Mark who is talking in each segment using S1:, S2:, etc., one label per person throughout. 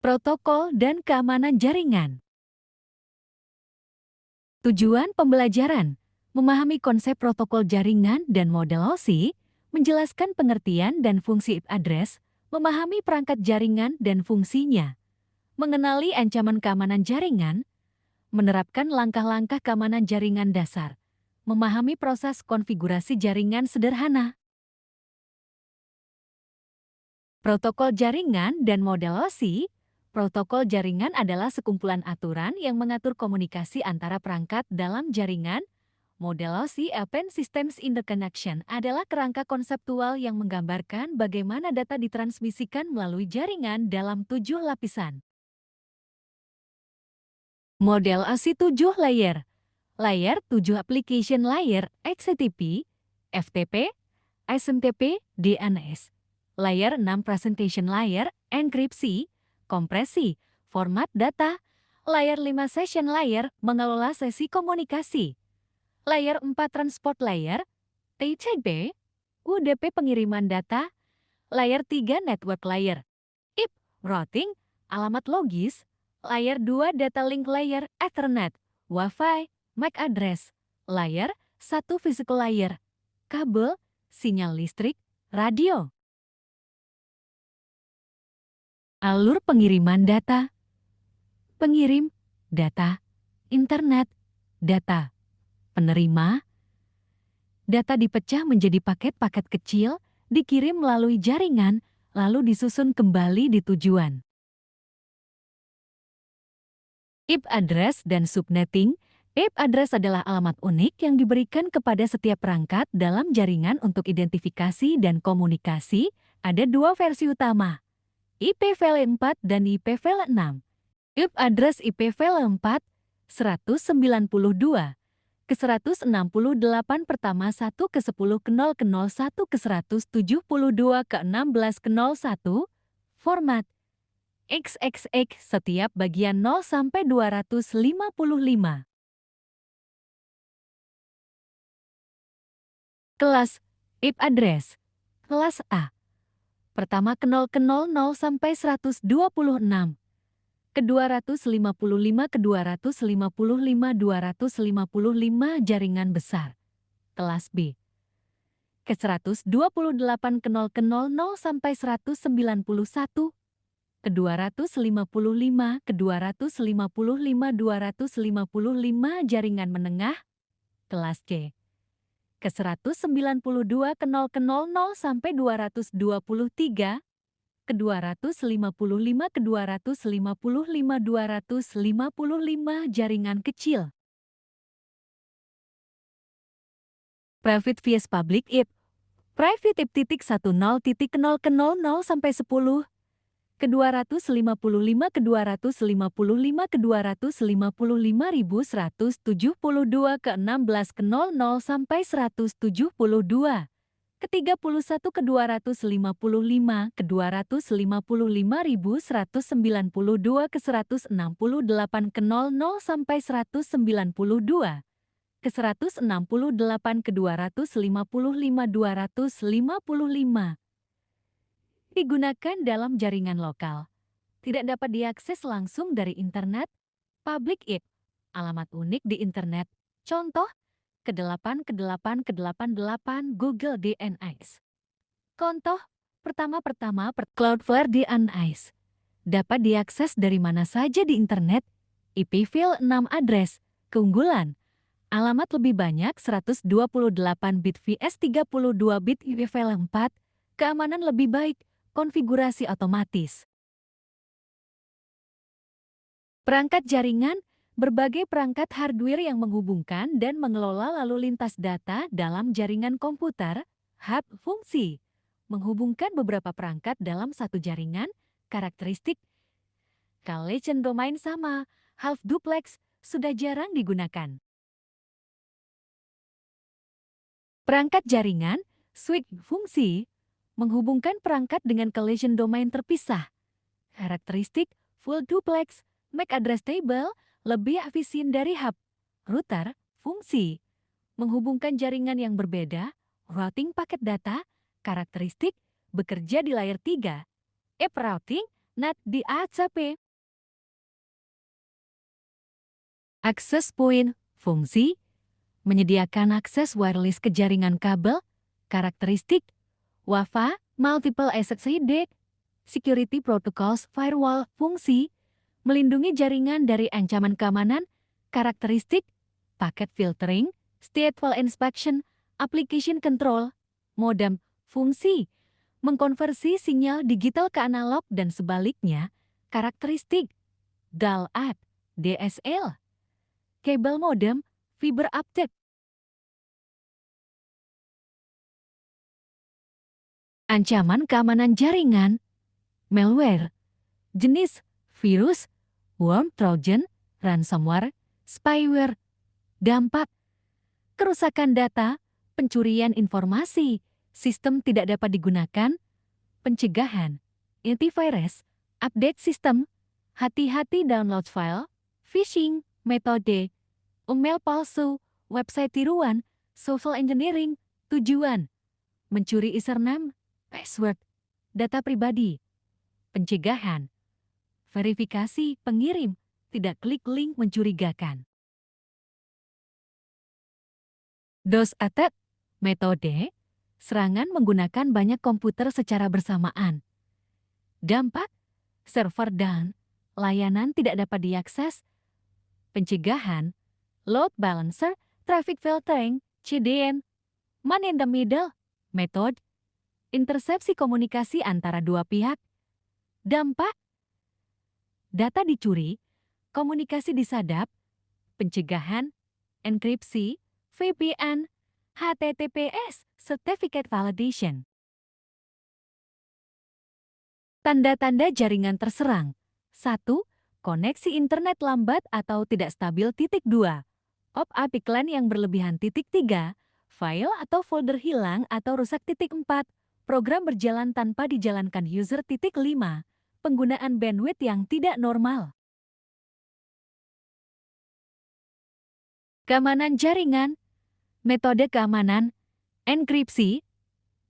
S1: Protokol dan keamanan jaringan. Tujuan pembelajaran: memahami konsep protokol jaringan dan model OSI, menjelaskan pengertian dan fungsi IP address, memahami perangkat jaringan dan fungsinya, mengenali ancaman keamanan jaringan, menerapkan langkah-langkah keamanan jaringan dasar, memahami proses konfigurasi jaringan sederhana. Protokol jaringan dan model OSI. Protokol jaringan adalah sekumpulan aturan yang mengatur komunikasi antara perangkat dalam jaringan. Model OSI Open Systems Interconnection adalah kerangka konseptual yang menggambarkan bagaimana data ditransmisikan melalui jaringan dalam 7 lapisan. Model OSI 7 layer. Layer 7 Application Layer HTTP, FTP, SMTP, DNS. Layer 6 Presentation Layer, enkripsi, kompresi, format data. Layer 5 Session Layer, mengelola sesi komunikasi. Layer 4 Transport Layer, TCP, UDP pengiriman data. Layer 3 Network Layer, IP, routing, alamat logis. Layer 2 Data Link Layer, Ethernet, Wi-Fi, MAC address. Layer 1 Physical Layer, kabel, sinyal listrik, radio. Alur pengiriman data. Pengirim, data, internet, data. Penerima, data dipecah menjadi paket-paket kecil, dikirim melalui jaringan, lalu disusun kembali di tujuan. IP address dan subnetting. IP address adalah alamat unik yang diberikan kepada setiap perangkat dalam jaringan untuk identifikasi dan komunikasi. Ada dua versi utama, IPv4 dan IPv6. IP address IPv4 192 ke 168 pertama 1 ke 10 ke 0 ke 01 ke 172 ke 16 ke 01. Format XXX, setiap bagian 0 sampai 255. Kelas IP address. Kelas A. Pertama ke 0 ke 00 sampai 126. Ke 255 ke 255 255 jaringan besar. Kelas B. Ke 128 ke 0 ke 00 sampai 191. Ke 255 ke 255 255 jaringan menengah. Kelas C. Ke 192 ke 0 ke 00 sampai 223. Ke 255 ke 255 255 jaringan kecil. Private vs Public IP. Private IP titik 10 titik 0 ke 00 sampai 10. Ke 255 ke 255 ke 255.172 ke 16 ke 00 sampai 172. Ke 31 ke 255 ke 255.192 ke 168 ke 00 sampai 192. Ke 168 ke 255 255. Digunakan dalam jaringan lokal. Tidak dapat diakses langsung dari internet. Public IP. Alamat unik di internet. Contoh, ke-8 ke-8 ke-88 Google DNS. Contoh, pertama Cloudflare DNS. Dapat diakses dari mana saja di internet. IPv6 address. Keunggulan. Alamat lebih banyak 128 bit vs 32 bit IPv4. Keamanan lebih baik. Konfigurasi otomatis. Perangkat jaringan, berbagai perangkat hardware yang menghubungkan dan mengelola lalu lintas data dalam jaringan komputer. Hub fungsi, menghubungkan beberapa perangkat dalam satu jaringan. Karakteristik, collision domain sama, half duplex, sudah jarang digunakan. Perangkat jaringan, switch fungsi, menghubungkan perangkat dengan collision domain terpisah. Karakteristik, full duplex, MAC address table, lebih efisien dari hub. Router, fungsi, menghubungkan jaringan yang berbeda. Routing paket data, karakteristik, bekerja di layer 3. App routing, NAT di ACP. Access point, fungsi, menyediakan akses wireless ke jaringan kabel, karakteristik, WAFA, multiple access ID, security protocols, firewall, fungsi, melindungi jaringan dari ancaman keamanan, karakteristik, packet filtering, stateful inspection, application control, modem, fungsi, mengkonversi sinyal digital ke analog dan sebaliknya, karakteristik, DAL-AD, DSL, kabel modem, fiber optic. Ancaman keamanan jaringan, malware, jenis, virus, worm, trojan, ransomware, spyware, dampak, kerusakan data, pencurian informasi, sistem tidak dapat digunakan, pencegahan, antivirus, update sistem, hati-hati download file, phishing, metode, email palsu, website tiruan, social engineering, tujuan, mencuri username, password, data pribadi, pencegahan, verifikasi pengirim, tidak klik link mencurigakan. DOS attack, metode, serangan menggunakan banyak komputer secara bersamaan. Dampak, server down, layanan tidak dapat diakses, pencegahan, load balancer, traffic filtering, CDN, man in the middle, metode, intersepsi komunikasi antara dua pihak, dampak, data dicuri, komunikasi disadap, pencegahan, enkripsi, VPN, HTTPS, Certificate Validation. Tanda-tanda jaringan terserang. 1. Koneksi internet lambat atau tidak stabil. 2. Pop-up iklan yang berlebihan. 3. File atau folder hilang atau rusak. 4. Program berjalan tanpa dijalankan user. 5. Penggunaan bandwidth yang tidak normal. Keamanan jaringan. Metode keamanan, enkripsi,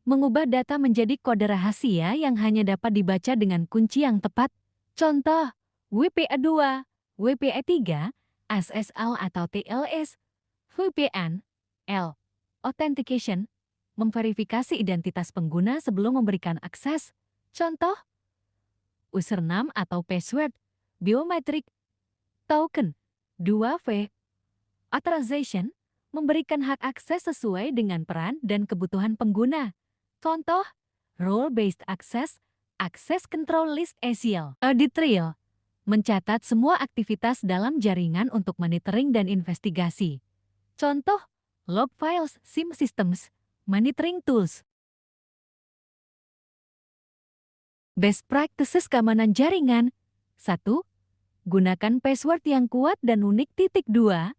S1: mengubah data menjadi kode rahasia yang hanya dapat dibaca dengan kunci yang tepat. Contoh, WPA2, WPA3, SSL atau TLS, VPN, L, authentication, memverifikasi identitas pengguna sebelum memberikan akses. Contoh, username atau password, biometrik, token, 2V, authorization, memberikan hak akses sesuai dengan peran dan kebutuhan pengguna. Contoh, role-based access, access control list ACL. Audit trail, mencatat semua aktivitas dalam jaringan untuk monitoring dan investigasi. Contoh, log files, SIM systems, monitoring tools. Best practices keamanan jaringan. 1. Gunakan password yang kuat dan unik. 2.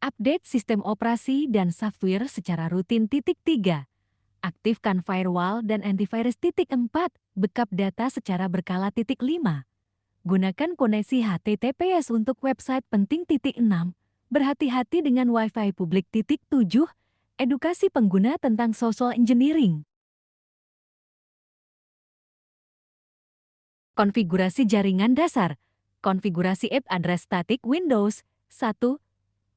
S1: Update sistem operasi dan software secara rutin. 3. Aktifkan firewall dan antivirus. 4. Backup data secara berkala. 5. Gunakan koneksi HTTPS untuk website penting. 6. Berhati-hati dengan Wi-Fi publik. 7. Edukasi pengguna tentang social engineering. Konfigurasi jaringan dasar. Konfigurasi IP address static Windows. 1.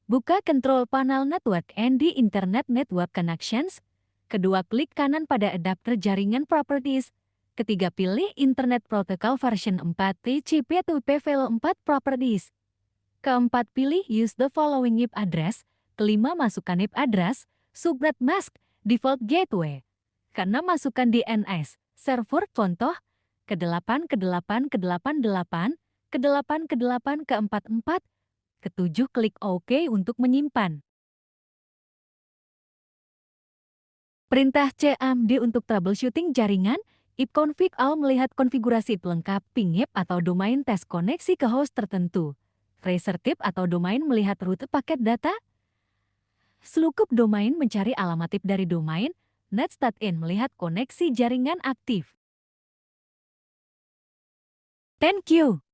S1: Buka Control Panel Network and the Internet Network Connections. 2. Klik kanan pada adapter jaringan Properties. 3. Pilih Internet Protocol version 4 TCP/IP/4 Properties. 4. Pilih Use the following IP address. 5. Masukkan IP address, subnet mask, default gateway. 6. Masukkan DNS, server contoh, ke-8, ke-8, ke-88, ke-8, ke-8, ke-44, ke-7. Klik OK untuk menyimpan. Perintah CMD untuk troubleshooting jaringan. ipconfig all melihat konfigurasi pelengkap pingip atau domain tes koneksi ke host tertentu. Racertip atau domain melihat rute paket data. Slukup domain mencari alamat IP dari domain. Netstat.in melihat koneksi jaringan aktif. Thank you.